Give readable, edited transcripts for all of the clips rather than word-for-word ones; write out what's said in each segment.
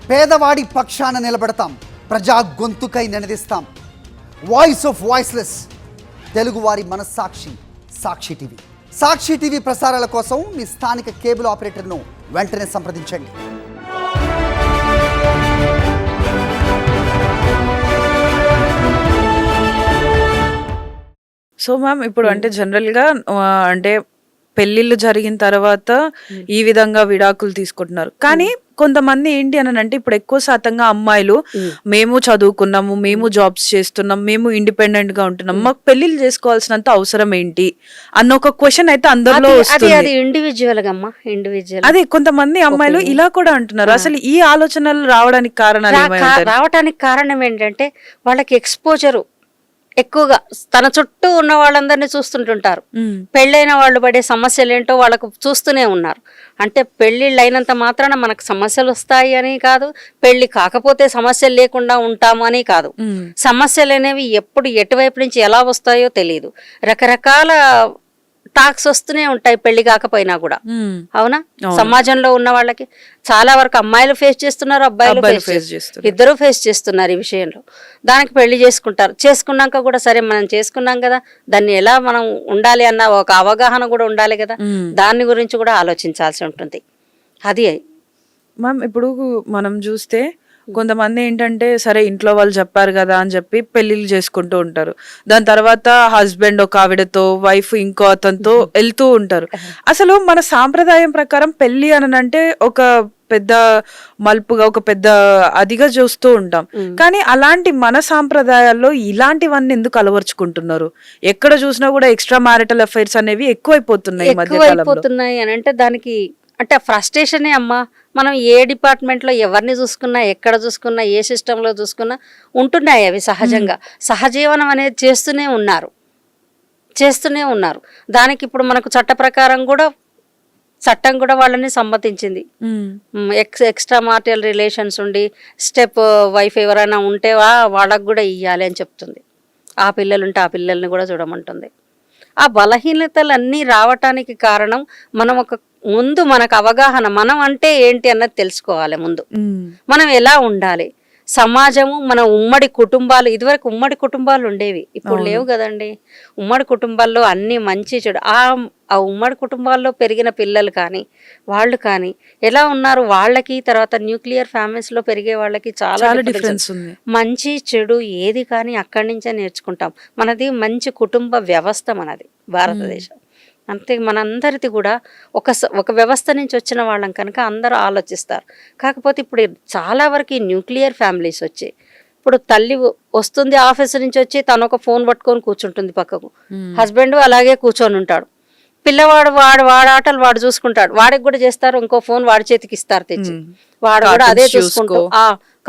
పేదవాడి పక్షాన నిలబడతాం, ప్రజా గొంతుకై నినదిస్తాం. వాయిస్ ఆఫ్ వాయిస్లెస్, తెలుగువారి మనస్సాక్షి సాక్షి టీవీ. సాక్షి టీవీ ప్రసారాల కోసం మీ స్థానిక కేబుల్ ఆపరేటర్ను వెంటనే సంప్రదించండి. సో మ్యామ్, ఇప్పుడు అంటే జనరల్గా అంటే పెళ్ళిళ్ళు జరిగిన తర్వాత ఈ విధంగా విడాకులు తీసుకుంటున్నారు. కానీ కొంతమంది ఏంటి అని అంటే ఇప్పుడు ఎక్కువ శాతంగా అమ్మాయిలు మేము చదువుకున్నాము, మేము జాబ్స్ చేస్తున్నాం, మేము ఇండిపెండెంట్ గా ఉంటున్నాం, మాకు పెళ్లిళ్ళు చేసుకోవాల్సినంత అవసరం ఏంటి అన్న ఒక క్వశ్చన్ అయితే అందరిలో వస్తుంది. అదే కొంతమంది అమ్మాయిలు ఇలా కూడా అంటున్నారు. అసలు ఈ ఆలోచనలు రావడానికి కారణం ఏంటంటే వాళ్ళకి ఎక్స్పోజరు ఎక్కువగా తన చుట్టూ ఉన్న వాళ్ళందరినీ చూస్తుంటుంటారు. పెళ్ళైన వాళ్ళు పడే సమస్యలు ఏంటో వాళ్ళకు చూస్తూనే ఉన్నారు. అంటే పెళ్ళిళ్ళు అయినంత మాత్రాన మనకు సమస్యలు వస్తాయి అని కాదు, పెళ్లి కాకపోతే సమస్యలు లేకుండా ఉంటాము అని కాదు. సమస్యలు అనేవి ఎప్పుడు ఎటువైపు నుంచి ఎలా వస్తాయో తెలియదు. రకరకాల టాక్స్ వస్తూనే ఉంటాయి పెళ్లి కాకపోయినా కూడా. అవునా? సమాజంలో ఉన్న వాళ్ళకి చాలా వరకు అమ్మాయిలు ఫేస్ చేస్తున్నారు, అబ్బాయిలు ఫేస్ చేస్తున్నారు, ఇద్దరు ఫేస్ చేస్తున్నారు ఈ విషయంలో. దానికి పెళ్లి చేసుకుంటారు. చేసుకున్నాక కూడా సరే మనం చేసుకున్నాం కదా, దాన్ని ఎలా మనం ఉండాలి అన్న ఒక అవగాహన కూడా ఉండాలి కదా, దాని గురించి కూడా ఆలోచించాల్సి ఉంటుంది. అది మ్యామ్, ఇప్పుడు మనం చూస్తే కొంతమంది ఏంటంటే సరే ఇంట్లో వాళ్ళు చెప్పారు కదా అని చెప్పి పెళ్లిళ్ళు చేసుకుంటూ ఉంటారు. దాని తర్వాత హస్బెండ్ ఒక ఆవిడతో, వైఫ్ ఇంకో అతనితో వెళ్తూ ఉంటారు. అసలు మన సాంప్రదాయం ప్రకారం పెళ్లి అని అంటే ఒక పెద్ద మలుపుగా, ఒక పెద్ద అదిగా చూస్తూ ఉంటాం. కానీ అలాంటి మన సాంప్రదాయాల్లో ఇలాంటివన్నీ ఎందుకు అలవర్చుకుంటున్నారు? ఎక్కడ చూసినా కూడా ఎక్స్ట్రా మ్యారిటల్ అఫైర్స్ అనేవి ఎక్కువైపోతున్నాయి అని అంటే దానికి అంటే ఫ్రస్ట్రేషనే అమ్మా. మనం ఏ డిపార్ట్మెంట్లో ఎవరిని చూసుకున్నా, ఎక్కడ చూసుకున్నా, ఏ సిస్టంలో చూసుకున్నా ఉంటున్నాయి అవి సహజంగా. సహజీవనం అనేది చేస్తూనే ఉన్నారు. దానికి ఇప్పుడు మనకు చట్ట ప్రకారం కూడా చట్టం కూడా వాళ్ళని సమ్మతించింది. ఎక్స్ట్రా మార్టియల్ రిలేషన్స్ ఉండి స్టెప్ వైఫ్ ఎవరైనా ఉంటే వాళ్ళకు కూడా ఇవ్వాలి అని చెప్తుంది. ఆ పిల్లలుంటే ఆ పిల్లల్ని కూడా చూడమంటుంది. ఆ బలహీనతలన్నీ రావటానికి కారణం మనం ముందు మనకు అవగాహన, మనం అంటే ఏంటి అన్నది తెలుసుకోవాలి. ముందు మనం ఎలా ఉండాలి, సమాజము, మన ఉమ్మడి కుటుంబాలు. ఇదివరకు ఉమ్మడి కుటుంబాలు ఉండేవి, ఇప్పుడు లేవు కదండి. ఉమ్మడి కుటుంబాల్లో అన్ని మంచి చెడు, ఆ ఉమ్మడి కుటుంబాల్లో పెరిగిన పిల్లలు కానీ వాళ్ళు కానీ ఎలా ఉన్నారు, వాళ్ళకి తర్వాత న్యూక్లియర్ ఫ్యామిలీస్లో పెరిగే వాళ్ళకి చాలా డిఫరెన్స్ ఉంది. మంచి చెడు ఏది కానీ అక్కడి నుంచే నేర్చుకుంటాం. మనది మంచి కుటుంబ వ్యవస్థ మనది భారతదేశం. అంతే, మనందరిది కూడా ఒక వ్యవస్థ నుంచి వచ్చిన వాళ్ళం కనుక అందరూ ఆలోచిస్తారు. కాకపోతే ఇప్పుడు చాలా వరకు ఈ న్యూక్లియర్ ఫ్యామిలీస్ వచ్చాయి. ఇప్పుడు తల్లి వస్తుంది ఆఫీస్ నుంచి వచ్చి తను ఒక ఫోన్ పట్టుకొని కూర్చుంటుంది పక్కకు, హస్బెండ్ అలాగే కూర్చొని ఉంటాడు. పిల్లవాడు వాడి ఆటలు వాడు చూసుకుంటాడు, వాడికి కూడా చేస్తారు, ఇంకో ఫోన్ వాడి చేతికి ఇస్తారు తెచ్చి, వాడు కూడా అదే చూసుకుంటూ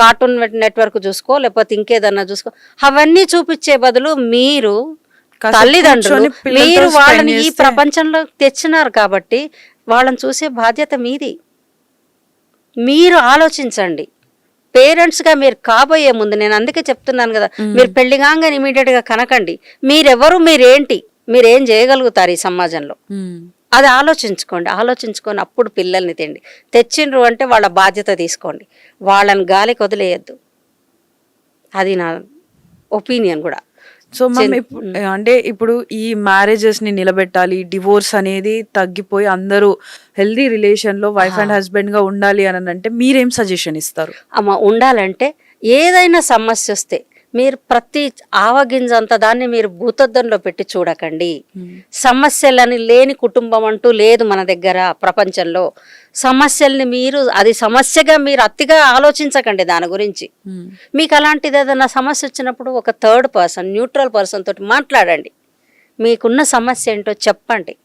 కార్టూన్ నెట్వర్క్ చూసుకో లేకపోతే ఇంకేదన్నా చూసుకో. అవన్నీ చూపించే బదులు మీరు తల్లిదండ్రులు మీరు వాళ్ళని ఈ ప్రపంచంలో తెచ్చినారు కాబట్టి వాళ్ళని చూసే బాధ్యత మీది. మీరు ఆలోచించండి. పేరెంట్స్గా మీరు కాబోయే ముందు, నేను అందుకే చెప్తున్నాను కదా, మీరు పెళ్లి కాగానే ఇమీడియట్గా కనకండి. మీరెవరు, మీరేంటి, మీరేం చేయగలుగుతారు ఈ సమాజంలో, అది ఆలోచించుకొని అప్పుడు పిల్లల్ని తెచ్చిండ్రు అంటే వాళ్ళ బాధ్యత తీసుకోండి. వాళ్ళని గాలికి వదిలేయద్దు. అది నా ఒపీనియన్ కూడా. సో మ్యామ్, అంటే ఇప్పుడు ఈ మ్యారేజెస్ ని నిలబెట్టాలి, డివోర్స్ అనేది తగ్గిపోయి అందరూ హెల్దీ రిలేషన్ లో వైఫ్ అండ్ హస్బెండ్ గా ఉండాలి అని అంటే మీరేం సజెషన్ ఇస్తారు? అమ్మ, ఉండాలంటే ఏదైనా సమస్య వస్తే మీరు ప్రతి ఆవగింజ అంత దాన్ని మీరు భూతద్దంలో పెట్టి చూడకండి. సమస్యలని లేని కుటుంబం అంటూ లేదు మన దగ్గర ప్రపంచంలో. సమస్యల్ని మీరు అది సమస్యగా మీరు అతిగా ఆలోచించకండి దాని గురించి. మీకు అలాంటిది ఏదైనా సమస్య వచ్చినప్పుడు ఒక థర్డ్ పర్సన్, న్యూట్రల్ పర్సన్ తోటి మాట్లాడండి. మీకున్న సమస్య ఏంటో చెప్పండి.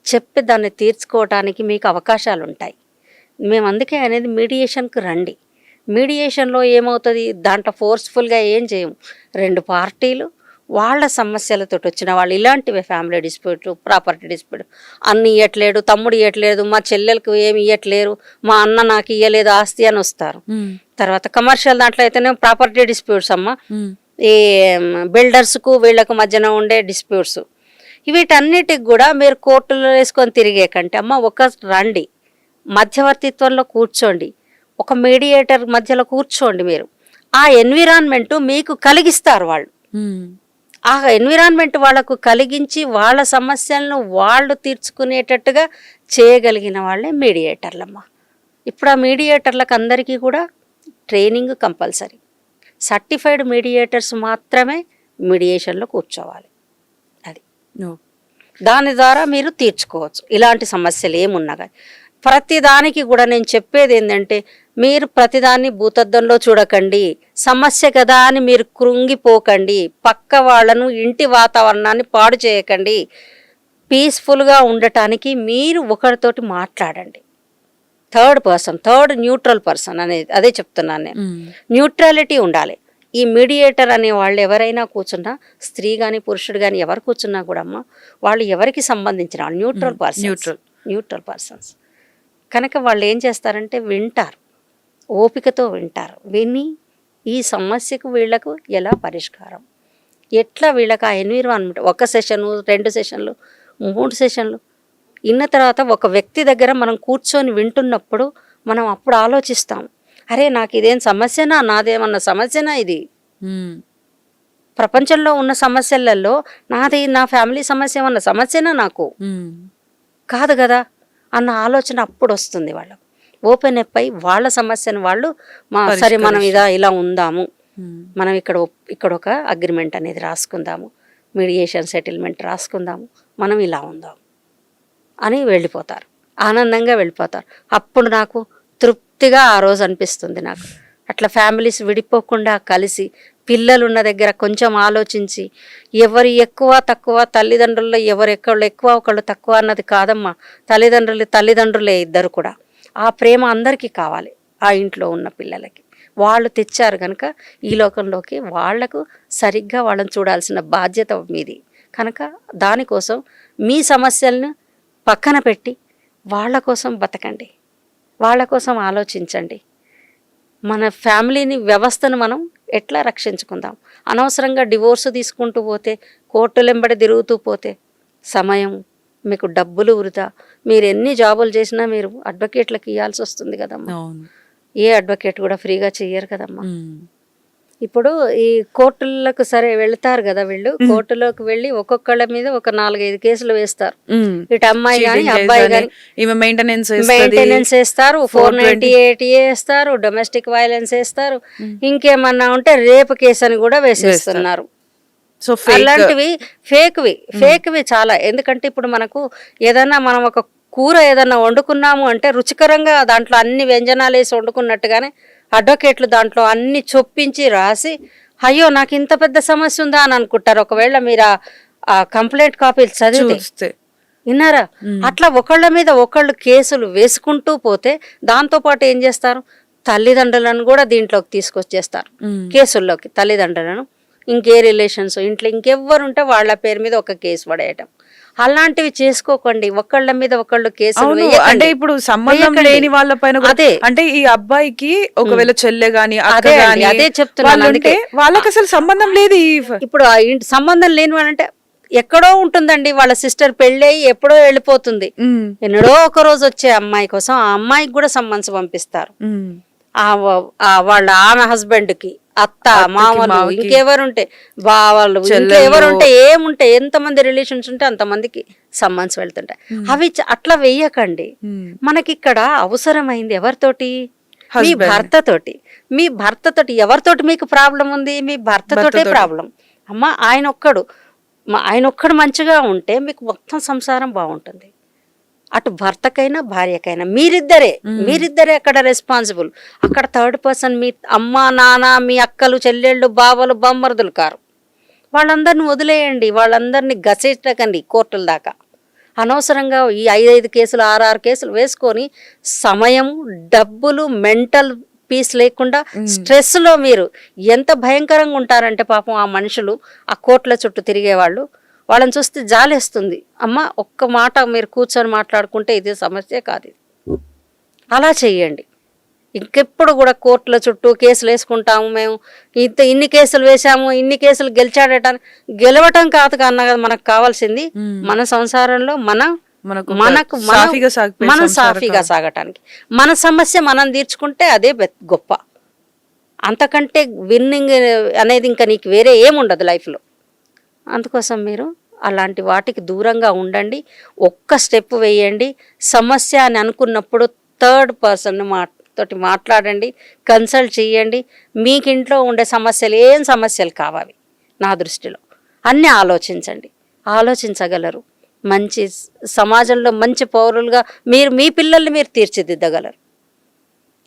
చెప్పి దాన్ని తీర్చుకోవటానికి మీకు అవకాశాలు ఉంటాయి. మేము అందుకే అనేది మీడియేషన్కి రండి. మీడియేషన్లో ఏమవుతుంది, దాంట్లో ఫోర్స్ఫుల్గా ఏం చేయము. రెండు పార్టీలు వాళ్ళ సమస్యలతో వచ్చిన వాళ్ళు, ఇలాంటివే ఫ్యామిలీ డిస్ప్యూట్, ప్రాపర్టీ డిస్ప్యూట్, అన్న ఇవ్వట్లేడు, తమ్ముడు ఇవ్వట్లేదు, మా చెల్లెలకు ఏమి ఇవ్వట్లేరు, మా అన్న నాకు ఇవ్వలేదు ఆస్తి అని వస్తారు. తర్వాత కమర్షియల్ దాంట్లో అయితేనే ప్రాపర్టీ డిస్ప్యూట్స్ అమ్మ, ఈ బిల్డర్స్కు వీళ్ళకు మధ్యన ఉండే డిస్ప్యూట్స్. వీటన్నిటికి కూడా మీరు కోర్టులో వేసుకొని తిరిగే కంటే అమ్మ రండి, మధ్యవర్తిత్వంలో కూర్చోండి, ఒక మీడియేటర్ మధ్యలో కూర్చోండి మీరు. ఆ ఎన్విరాన్మెంట్ మీకు కలిగిస్తారు వాళ్ళు. ఆ ఎన్విరాన్మెంట్ వాళ్ళకు కలిగించి వాళ్ళ సమస్యలను వాళ్ళు తీర్చుకునేటట్టుగా చేయగలిగిన వాళ్ళే మీడియేటర్లమ్మ. ఇప్పుడు ఆ మీడియేటర్లకు అందరికీ కూడా ట్రైనింగ్ కంపల్సరీ. సర్టిఫైడ్ మీడియేటర్స్ మాత్రమే మీడియేషన్లో కూర్చోవాలి. అది దాని ద్వారా మీరు తీర్చుకోవచ్చు ఇలాంటి సమస్యలు ఏమున్నా కానీ. ప్రతిదానికి కూడా నేను చెప్పేది ఏంటంటే, మీరు ప్రతిదాన్ని భూతద్దంలో చూడకండి. సమస్య కదా అని మీరు కృంగిపోకండి. పక్క వాళ్ళను, ఇంటి వాతావరణాన్ని పాడు చేయకండి. పీస్ఫుల్గా ఉండటానికి మీరు ఒకరితోటి మాట్లాడండి. థర్డ్ న్యూట్రల్ పర్సన్ అనేది అదే చెప్తున్నాను నేను. న్యూట్రాలిటీ ఉండాలి. ఈ మీడియేటర్ అనే వాళ్ళు ఎవరైనా కూర్చున్నా, స్త్రీ కానీ పురుషుడు కానీ ఎవరు కూర్చున్నా కూడా అమ్మ, వాళ్ళు ఎవరికి సంబంధించిన న్యూట్రల్ పర్సన్స్ కనుక వాళ్ళు ఏం చేస్తారంటే వింటారు, ఓపికతో వింటారు. విని ఈ సమస్యకు వీళ్లకు ఎలా పరిష్కారం, ఎట్లా వీళ్ళకి ఆ ఎన్విరాన్మెంట్, 1 సెషను 2 సెషన్లు 3 సెషన్లు ఇన్న తర్వాత ఒక వ్యక్తి దగ్గర మనం కూర్చొని వింటున్నప్పుడు మనం అప్పుడు ఆలోచిస్తాం, అరే నాకు ఇదేం సమస్యనా, నాదేమన్నా సమస్యనా, ఇది ప్రపంచంలో ఉన్న సమస్యలలో నా ఫ్యామిలీ సమస్య ఏమన్నా సమస్యనా నాకు కాదు కదా అన్న ఆలోచన అప్పుడు వస్తుంది వాళ్ళకు. ఓపెన్ అప్ అయి వాళ్ళ సమస్యను వాళ్ళు సరే మనం ఇలా ఉందాము, మనం ఇక్కడ ఒక అగ్రిమెంట్ అనేది రాసుకుందాము, మీడియేషన్ సెటిల్మెంట్ రాసుకుందాము, మనం ఇలా ఉందాము అని వెళ్ళిపోతారు, ఆనందంగా వెళ్ళిపోతారు. అప్పుడు నాకు తృప్తిగా ఆ రోజు అనిపిస్తుంది నాకు. అట్లా ఫ్యామిలీస్ విడిపోకుండా కలిసి పిల్లలు ఉన్న దగ్గర కొంచెం ఆలోచించి, ఎవరు ఎక్కువ తక్కువ తల్లిదండ్రుల్లో ఎవరు ఎక్కువ ఒకళ్ళు తక్కువ అన్నది కాదమ్మా. తల్లిదండ్రులే ఇద్దరు కూడా. ఆ ప్రేమ అందరికీ కావాలి ఆ ఇంట్లో ఉన్న పిల్లలకి. వాళ్ళు తెచ్చారు కనుక ఈ లోకంలోకి, వాళ్లకు సరిగ్గా వాళ్ళని చూడాల్సిన బాధ్యత మీది కనుక దానికోసం మీ సమస్యలను పక్కన పెట్టి వాళ్ళ కోసం బతకండి, వాళ్ళ కోసం ఆలోచించండి. మన ఫ్యామిలీని, వ్యవస్థను మనం ఎట్లా రక్షించుకుందాం. అనవసరంగా డివోర్స్ తీసుకుంటూ పోతే, కోర్టులెంబడి తిరుగుతూ పోతే సమయం, మీకు డబ్బులు వృధా. మీరు ఎన్ని జాబులు చేసినా మీరు అడ్వకేట్లకు ఇవ్వాల్సి వస్తుంది కదమ్మా. ఏ అడ్వకేట్ కూడా ఫ్రీగా చెయ్యరు కదమ్మా. ఇప్పుడు ఈ కోర్టులకు సరే వెళ్తారు కదా, వీళ్ళు కోర్టులోకి వెళ్ళి ఒక్కొక్కళ్ళ మీద ఒక 4-5 కేసులు వేస్తారు. ఇటు అమ్మాయి కానీ అబ్బాయి కానీ మెయింటెనెన్స్ వేస్తారు, 498 వేస్తారు, డొమెస్టిక్ వైలెన్స్ వేస్తారు, ఇంకేమన్నా ఉంటే రేపు కేసు అని కూడా వేసేస్తున్నారు. సో అలాంటివి ఫేక్వి చాలా. ఎందుకంటే ఇప్పుడు మనకు ఏదైనా మనం ఒక కూర ఏదైనా వండుకున్నాము అంటే రుచికరంగా దాంట్లో అన్ని వ్యంజనాలు వేసి వండుకున్నట్టుగానే అడ్వకేట్లు దాంట్లో అన్ని చొప్పించి రాసి, అయ్యో నాకు ఇంత పెద్ద సమస్య ఉందా అని అనుకుంటారు. ఒకవేళ మీరు ఆ కంప్లైంట్ కాపీలు చదివితే విన్నారా, అట్లా ఒకళ్ళ మీద ఒకళ్ళు కేసులు వేసుకుంటూ పోతే దాంతోపాటు ఏం చేస్తారు, తల్లిదండ్రులను కూడా దీంట్లోకి తీసుకొచ్చేస్తారు కేసుల్లోకి. తల్లిదండ్రులను, ఇంకే రిలేషన్స్, ఇంట్లో ఇంకెవ్వరుంటే వాళ్ళ పేరు మీద ఒక కేసు పడేయటం, అలాంటివి చేసుకోకండి. ఒకళ్ళ మీద ఒకళ్ళు కేసులు అంటే ఇప్పుడు సంబంధం లేని వాళ్ళ పైన అదే, అంటే ఈ అబ్బాయికి ఒకవేళ చెల్లె గాని అక్క గాని అదే చెప్తున్నాను, వాళ్ళకి అసలు సంబంధం లేదు. ఇప్పుడు ఆ ఇంటి సంబంధం లేని వాళ్ళంటే ఎక్కడో ఉంటుందండి, వాళ్ళ సిస్టర్ పెళ్ళి అయ్యి ఎప్పుడో వెళ్ళిపోతుంది. ఎన్నడో ఒక రోజు వచ్చే అమ్మాయి కోసం ఆ అమ్మాయికి కూడా సమ్మన్స్ పంపిస్తారు. వాళ్ళ ఆమె హస్బెండ్ కి అత్త మామలు ఇంకెవరుంటే బావాళ్ళు ఇంకెవరుంటే ఏముంటే ఎంతమంది రిలేషన్స్ ఉంటే అంతమందికి సమ్మన్స్ వెళ్తుంటాయి. అవి అట్లా వెయ్యకండి. మనకిక్కడ అవసరమైంది ఎవరితోటి, మీ భర్తతోటి. మీ భర్తతోటి ఎవరితోటి మీకు ప్రాబ్లం ఉంది, మీ భర్తతోటే ప్రాబ్లం. అమ్మ ఆయన ఒక్కడు మంచిగా ఉంటే మీకు మొత్తం సంసారం బాగుంటుంది. అటు భర్తకైనా భార్యకైనా మీరిద్దరే అక్కడ రెస్పాన్సిబుల్. అక్కడ థర్డ్ పర్సన్ మీ అమ్మ నాన్న, మీ అక్కలు చెల్లెళ్ళు బావలు బామ్మర్దులు కారు. వాళ్ళందరిని వదిలేయండి, వాళ్ళందరినీ గసెట్టకండి కోర్టుల దాకా. అనవసరంగా ఈ 5 కేసులు 6 కేసులు వేసుకొని సమయం, డబ్బులు, మెంటల్ పీస్ లేకుండా స్ట్రెస్లో మీరు ఎంత భయంకరంగా ఉంటారంటే పాపం ఆ మనుషులు, ఆ కోర్టుల చుట్టూ తిరిగేవాళ్ళు, వాళ్ళని చూస్తే జాలేస్తుంది. అమ్మ ఒక్క మాట మీరు కూర్చొని మాట్లాడుకుంటే ఇది సమస్య కాదు, అలా చెయ్యండి. ఇంకెప్పుడు కూడా కోర్టుల చుట్టూ కేసులు వేసుకుంటాము, మేము ఇన్ని కేసులు వేసాము, ఇన్ని కేసులు గెలిచాడట, గెలవటం కాదు కన్నా కదా మనకు కావాల్సింది మన సంసారంలో మన మనకు మనకు సాఫీగా సాగిపోయే మనం సంసార సాఫీగా సాగటానికి మన సమస్య మనం తీర్చుకుంటే అదే గొప్ప. అంతకంటే విన్నింగ్ అనేది ఇంకా నీకు వేరే ఏముండదు లైఫ్లో. అందుకోసం మీరు అలాంటి వాటికి దూరంగా ఉండండి. ఒక్క స్టెప్ వేయండి. సమస్య అని అనుకున్నప్పుడు థర్డ్ పర్సన్ తోటి మాట్లాడండి, కన్సల్ట్ చేయండి. మీకు ఇంట్లో ఉండే సమస్యలు ఏం సమస్యలు కావాలి నా దృష్టిలో అన్నీ ఆలోచించండి. ఆలోచించగలరు. మంచి సమాజంలో మంచి పౌరులుగా మీరు మీ పిల్లల్ని మీరు తీర్చిదిద్దగలరు.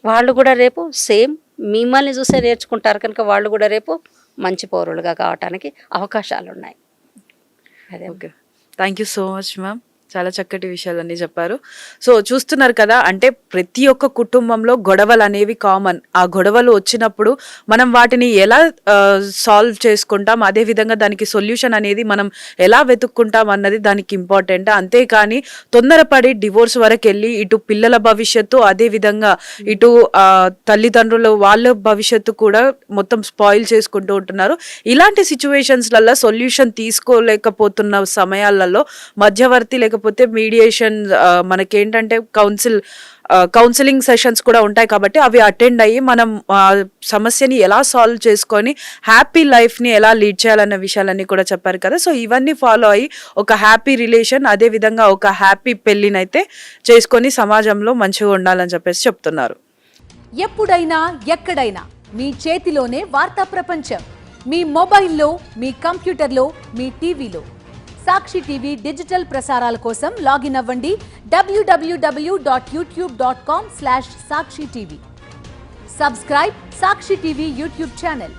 వాళ్ళు కూడా రేపు సేమ్ మిమ్మల్ని చూసే నేర్చుకుంటారు కనుక వాళ్ళు కూడా రేపు మంచి పౌరులుగా కావటానికి అవకాశాలు ఉన్నాయి. అదే. Okay, thank you so much ma'am. చాలా చక్కటి విషయాలన్నీ చెప్పారు. సో చూస్తున్నారు కదా, అంటే ప్రతి ఒక్క కుటుంబంలో గొడవలు అనేవి కామన్. ఆ గొడవలు వచ్చినప్పుడు మనం వాటిని ఎలా సాల్వ్ చేసుకుంటాం, అదేవిధంగా దానికి సొల్యూషన్ అనేది మనం ఎలా వెతుక్కుంటాం అన్నది దానికి ఇంపార్టెంట్. అంతేకాని తొందరపడి డివోర్స్ వరకు వెళ్ళి ఇటు పిల్లల భవిష్యత్తు, అదేవిధంగా ఇటు తల్లిదండ్రులు వాళ్ళ భవిష్యత్తు కూడా మొత్తం స్పాయిల్ చేసుకుంటూ ఉంటున్నారు. ఇలాంటి సిచ్యువేషన్స్లలో సొల్యూషన్ తీసుకోలేకపోతున్న సమయాలలో మధ్యవర్తి లేకపోతే మీడియేషన్, మనకేంటంటే కౌన్సిలింగ్ సెషన్స్ కూడా ఉంటాయి కాబట్టి అవి అటెండ్ అయ్యి మనం సమస్యని ఎలా సాల్వ్ చేసుకొని హ్యాపీ లైఫ్ని ఎలా లీడ్ చేయాలన్న విషయాలన్నీ కూడా చెప్పారు కదా. సో ఇవన్నీ ఫాలో అయ్యి ఒక హ్యాపీ రిలేషన్, అదేవిధంగా ఒక హ్యాపీ పెళ్ళినైతే చేసుకొని సమాజంలో మంచిగా ఉండాలని చెప్పేసి చెప్తున్నారు. ఎప్పుడైనా ఎక్కడైనా మీ చేతిలోనే వార్తా ప్రపంచం. మీ మొబైల్లో, మీ కంప్యూటర్లో, మీ టీవీలో. సాక్షి టీవీ డిజిటల్ ప్రసారాల కోసం లాగిన్ అవ్వండి www.youtube.com/సాక్షి టీవీ. సబ్స్క్రైబ్ సాక్షి టీవీ యూట్యూబ్ ఛానల్.